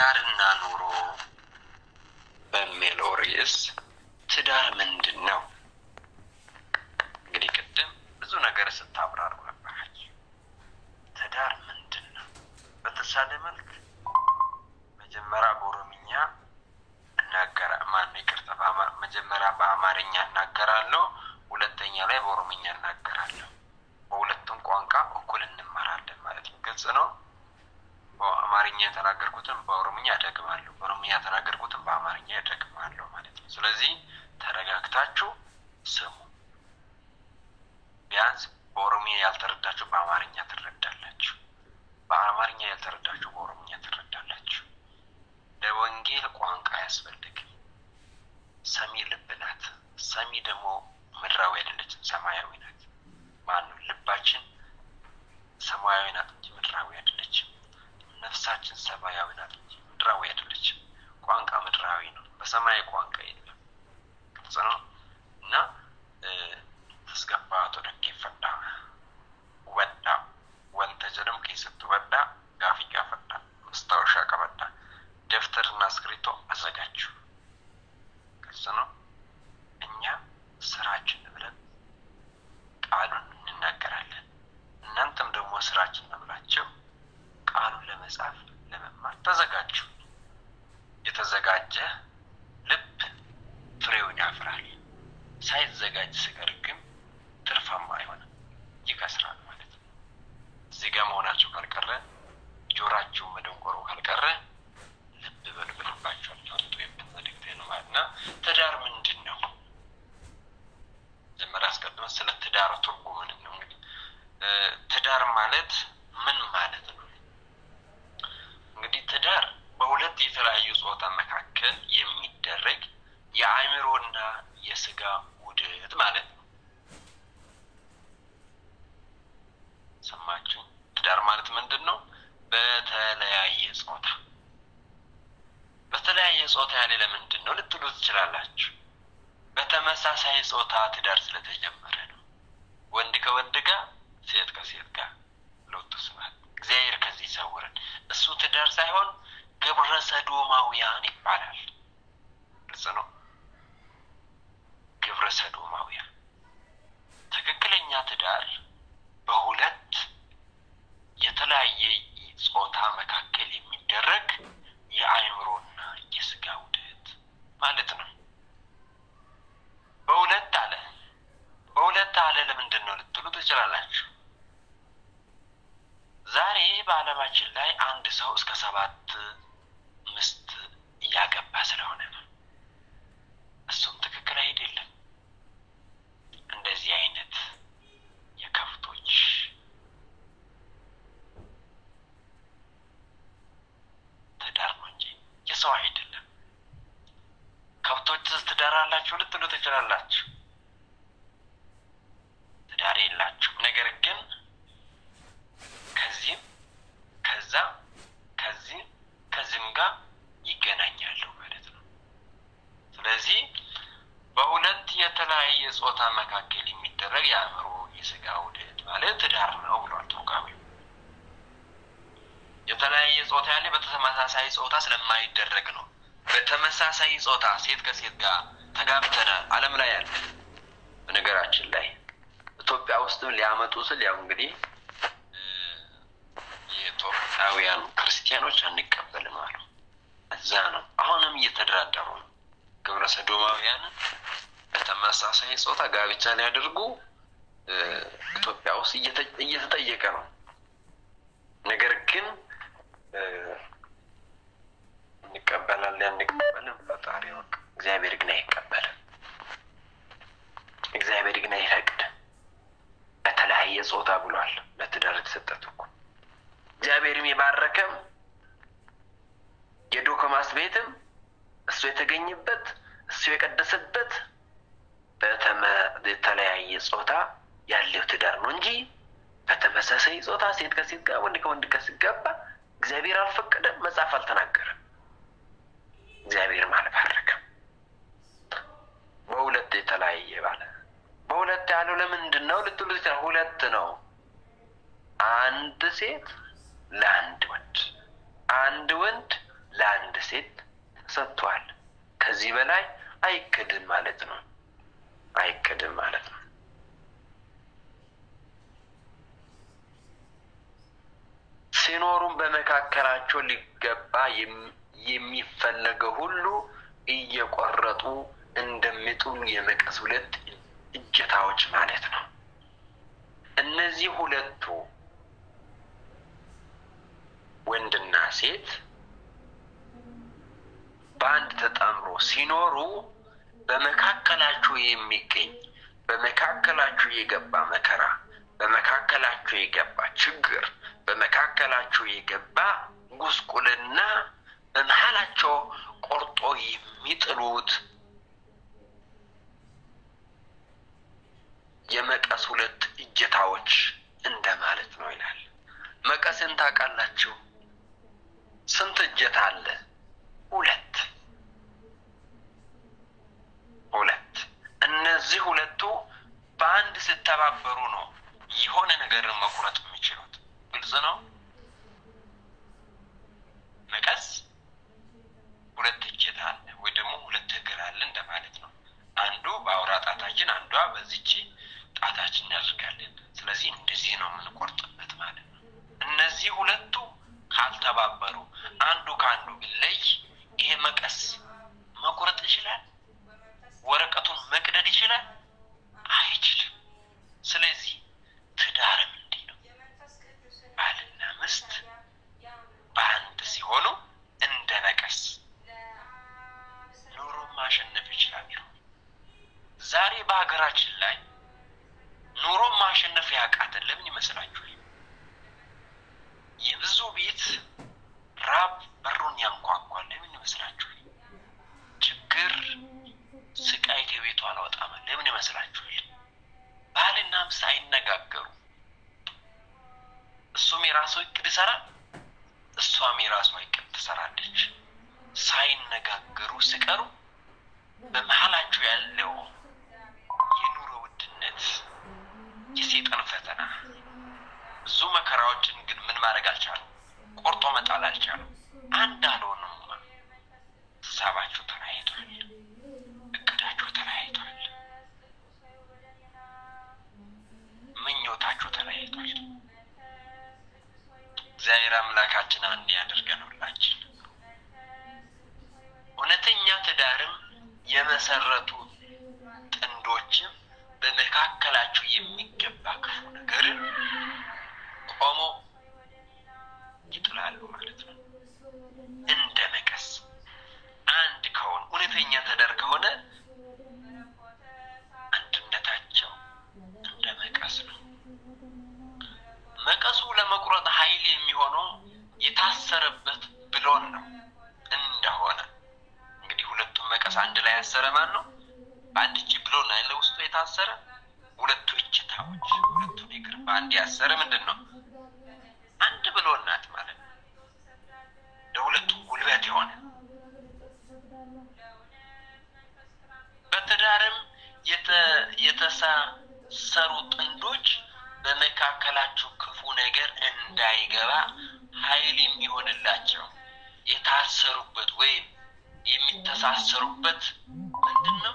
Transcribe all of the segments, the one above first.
ትዳርና ኑሮ በሚለው ርዕስ ትዳር ምንድነው? እንግዲህ ቅድም ብዙ ነገር ስታብራሩ ነበራችሁ። ትዳር ምንድነው? በተሳለ መልክ መጀመሪያ በኦሮምኛ መጀመሪያ በአማርኛ እናገራለሁ፣ ሁለተኛ ላይ በኦሮምኛ እናገራለሁ። በሁለቱም ቋንቋ እኩል እንማራለን ማለት ነው። ግልጽ ነው። በአማርኛ የተናገርኩትን በኦሮምኛ ደግማለሁ፣ በኦሮምኛ የተናገርኩትን በአማርኛ ደግማለሁ ማለት ነው። ስለዚህ ተረጋግታችሁ ስሙ። ቢያንስ በኦሮምኛ ያልተረዳችሁ በአማርኛ ትረዳላችሁ፣ በአማርኛ ያልተረዳችሁ በኦሮምኛ ትረዳላችሁ። ለወንጌል ቋንቋ ያስፈልጋል። ሰሚ ልብ ናት። ሰሚ ደግሞ ምድራዊ አይደለችም፣ ሰማያዊ ናት። ማነው? ልባችን ሰማያዊ ናት እንጂ ምድራዊ አይደለችም። ነፍሳችን ሰማያዊ ናት እንጂ ምድራዊ አይደለችም። ቋንቋ ምድራዊ ነው፣ በሰማይ ቋንቋ የለም። ግልጽ ነው። እና ተስገባቱ ደቂ ፈዳ ወዳ ወንተ ጀለም ከይሰጡ ወዳ ጋፊ ጋፈዳ መስታወሻ ቀበዳ ደፍተርና እስክሪብቶ አዘጋጁ። ግልጽ ነው። እኛ ስራችን ብለን ቃሉን እንናገራለን። እናንተም ደግሞ ስራችን ብላችሁ ቃሉን ለመጻፍ ለመማር ተዘጋጁ። የተዘጋጀ ልብ ፍሬውን ያፈራል። ሳይዘጋጅ ሲቀር ግን ትርፋማ አይሆንም፣ ይከስራል ማለት ነው። እዚህ ጋር መሆናችሁ ካልቀረ ጆራችሁ መደንቆሩ ካልቀረ ልብ በልባችሁ አጥቶ የምትመልክት ነው ማለት ነው። ትዳር ምንድነው? ጀመር አስቀድመን ስለ ትዳር ትርጉም ነው እንግዲህ ትዳር ማለት ምን ማለት ነው? እንግዲህ ትዳር በሁለት የተለያዩ ጾታ መካከል የሚደረግ የአእምሮና የሥጋ ውህደት ማለት ነው። ሰማችሁ? ትዳር ማለት ምንድነው? በተለያየ ጾታ ያለ ለምንድነው ልትሉ ትችላላችሁ። በተመሳሳይ ጾታ ትዳር ስለተጀመረ ነው። ወንድ ከወንድ ጋር፣ ሴት ከሴት ጋር ሎቱ ስባት እግዚአብሔር ከዚህ ይሰውረን። እሱ ትዳር ሳይሆን ግብረ ሰዶማውያን ይባላል። ግልጽ ነው። ግብረ ሰዶማውያን። ትክክለኛ ትዳር በሁለት የተለያየ ጾታ መካከል የሚደረግ የአእምሮና የሥጋ ውህደት ማለት ነው። በሁለት አለ ለምንድነው ልትሉ ትችላላችሁ። ዛሬ በዓለማችን ላይ አንድ ሰው እስከ 7 ሚስት ያገባ ስለሆነ ነው። እሱም ትክክል አይደለም። እንደዚህ አይነት የከፍቶች ትዳር ነው እንጂ የሰው አይደለም። ከፍቶች ትዳር አላችሁ ልትሉ ትችላላችሁ። ትዳር የላችሁ፣ ነገር ግን ከዚህም ጋር ይገናኛሉ ማለት ነው። ስለዚህ በሁለት የተለያየ ጾታ መካከል የሚደረግ የአእምሮ የሥጋ ውህደት ማለት ትዳር ነው ብሏል ተርጓሚው። የተለያየ ጾታ ያለ በተመሳሳይ ጾታ ስለማይደረግ ነው። በተመሳሳይ ጾታ ሴት ከሴት ጋር ተጋብተን ዓለም ላይ ያለ በነገራችን ላይ ኢትዮጵያ ውስጥም ሊያመጡ ስል ያው እንግዲህ የኢትዮጵያውያን ክርስቲያኖች አንቀበልም አሉ። እዛ ነው አሁንም እየተደራደሩ ነው። ግብረ ሰዶማውያን በተመሳሳይ ጾታ ጋብቻ ሊያደርጉ ኢትዮጵያ ውስጥ እየተጠየቀ ነው። ነገር ግን እንቀበላለን ፈጣሪ ነው። እግዚአብሔር ግን አይቀበልም። እግዚአብሔር ግን አይፈቅድም። በተለያየ ጾታ ብሏል። ለትዳር ተሰጠቱ እኮ እግዚአብሔርም የባረከም የዶክማስ ቤትም እሱ የተገኘበት እሱ የቀደሰበት በተለያየ ጾታ ያለው ትዳር ነው እንጂ በተመሳሳይ ጾታ ሴት ከሴት ጋር ወንድ ከወንድ ጋር ሲጋባ እግዚአብሔር አልፈቀደም፣ መጽሐፍ አልተናገረም። እግዚአብሔር አልባረከም። በሁለት የተለያየ ባለ በሁለት ያለው ለምንድነው ልትሉ ትችላላችሁ። ሁለት ነው። አንድ ሴት ለአንድ ወንድ፣ አንድ ወንድ ለአንድ ሰጥቷል። ከዚህ በላይ አይክድም ማለት ነው። አይክድም ማለት ነው። ሲኖሩም በመካከላቸው ሊገባ የሚፈለገው ሁሉ እየቆረጡ እንደሚጥሉ የመቀስ ሁለት እጀታዎች ማለት ነው። እነዚህ ሁለቱ ወንድና ሴት በአንድ ተጣምሮ ሲኖሩ በመካከላቸው የሚገኝ በመካከላቸው የገባ መከራ፣ በመካከላቸው የገባ ችግር፣ በመካከላቸው የገባ ጉስቁልና በመሃላቸው ቆርጦ የሚጥሉት የመቀስ ሁለት እጀታዎች እንደማለት ነው ይላል። መቀስን ታውቃላችሁ? ስንት እጀታ አለ? ሁለት። እነዚህ ሁለቱ በአንድ ሲተባበሩ ነው የሆነ ነገርን መቁረጥ የሚችሉት። ግልጽ ነው። መቀስ ሁለት እጀታ አለ ወይ ደግሞ ሁለት እግር አለ እንደማለት ነው። አንዱ በአውራ ጣታችን፣ አንዷ በዚህች ጣታችን እናደርጋለን። ስለዚህ እንደዚህ ነው የምንቆርጥበት ማለት ነው። እነዚህ ሁለቱ ካልተባበሩ አንዱ ከአንዱ ቢለይ ይሄ መቀስ መቁረጥ ይችላል? ወረቀቱን መቅደድ ይችላል? አይችልም። ስለዚህ ትዳርም እንዲህ ነው። ባልና ሚስት በአንድ ሲሆኑ እንደ መቀስ ኑሮ ማሸነፍ ይችላሉ። ዛሬ በሀገራችን ላይ ኑሮ ማሸነፍ ያቃተን ለምን ይመስላችኋል? የብዙ ቤት ራብ በሩን ያንኳኳል። ለምን ይመስላችኋል? ችግር ስቃይ ከቤቱ አልወጣም። ለምን ይመስላችኋል? ባልና ሚስት አይነጋገሩ። እሱም የራሱ እቅድ ይሰራል፣ እሷም የራሷ እቅድ ትሰራለች። ሳይነጋገሩ ሲቀሩ በመሃላቸው ያለው የኑሮ ውድነት፣ የሰይጣን ፈተና፣ ብዙ መከራዎችን ግን ምን ማድረግ አልቻሉ? ቆርጦ መጣል አልቻሉ። አንድ አልሆኑም። ሀሳባቸው ተለያይቷል፣ እቅዳቸው ተለያይቷል፣ ምኞታቸው ተለያይቷል። እግዚአብሔር አምላካችን አንድ ያድርገን ሁላችን። እውነተኛ ትዳርም የመሰረቱ ጥንዶችም በመካከላቸው የሚገባ ክፉ ነገርን ቆሞ ይጥላሉ ማለት ነው። እንደ መቀስ አንድ ከሆነ እውነተኛ ትዳር ከሆነ አንድነታቸው እንደ መቀስ ነው። መቀሱ ለመቁረጥ ኃይል የሚሆነው የታሰረበት ብሎን ነው እንደሆነ እንግዲህ ሁለቱም መቀስ አንድ ላይ ያሰረ ማን ነው? በአንድ እጅ ብሎን ላይ ለውስጡ የታሰረ ሁለቱ እጀታዎች፣ ሁለቱ እግር በአንድ ያሰረ ምንድነው? አንድ ብሎን ናት ማለት ነው። ለሁለቱ ጉልበት የሆነ በትዳርም የተሳሰሩ ጥንዶች በመካከላቸው ክፉ ነገር እንዳይገባ ኃይል የሚሆንላቸው የታሰሩበት ወይም የሚተሳሰሩበት ምንድነው?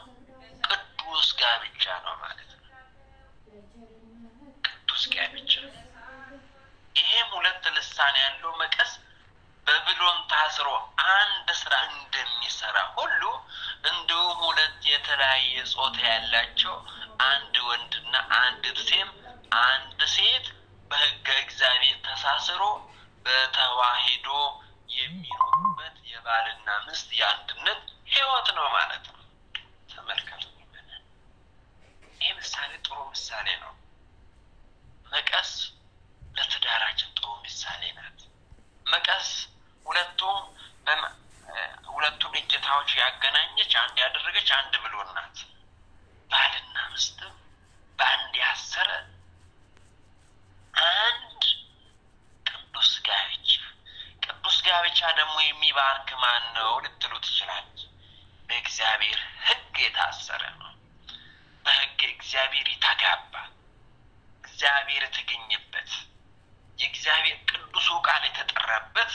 ቅዱስ ጋብቻ ነው ማለት ነው። ቅዱስ ጋብቻ። ይሄም ሁለት ልሳን ያለው መቀስ በብሎን ታስሮ አንድ ስራ እንደሚሰራ ሁሉ እንዲሁም ሁለት የተለያየ ጾታ ያላቸው አንድ ወንድና አንድ ሴት በሕገ እግዚአብሔር ተሳስሮ በተዋሂዶ የሚኖሩበት የባልና ሚስት የአንድነት ሕይወት ነው ማለት ነው። ተመልከቱ። ይህ ምሳሌ ጥሩ ምሳሌ ነው። መቀስ ለትዳራችን ጥሩ ምሳሌ ናት። መቀስ ሁለቱም እጀታዎች ያገናኘች አንድ ያደረገች አንድ ብሎን ናት። ባልና ሚስትም በአንድ ያሰረ አንድ ቅዱስ ጋብቻ። ቅዱስ ጋብቻ ደግሞ የሚባርክ ማን ነው ልትሉ ትችላላችሁ። በእግዚአብሔር ሕግ የታሰረ ነው። በሕግ እግዚአብሔር የተጋባ እግዚአብሔር የተገኘበት የእግዚአብሔር ቅዱሱ ቃል የተጠራበት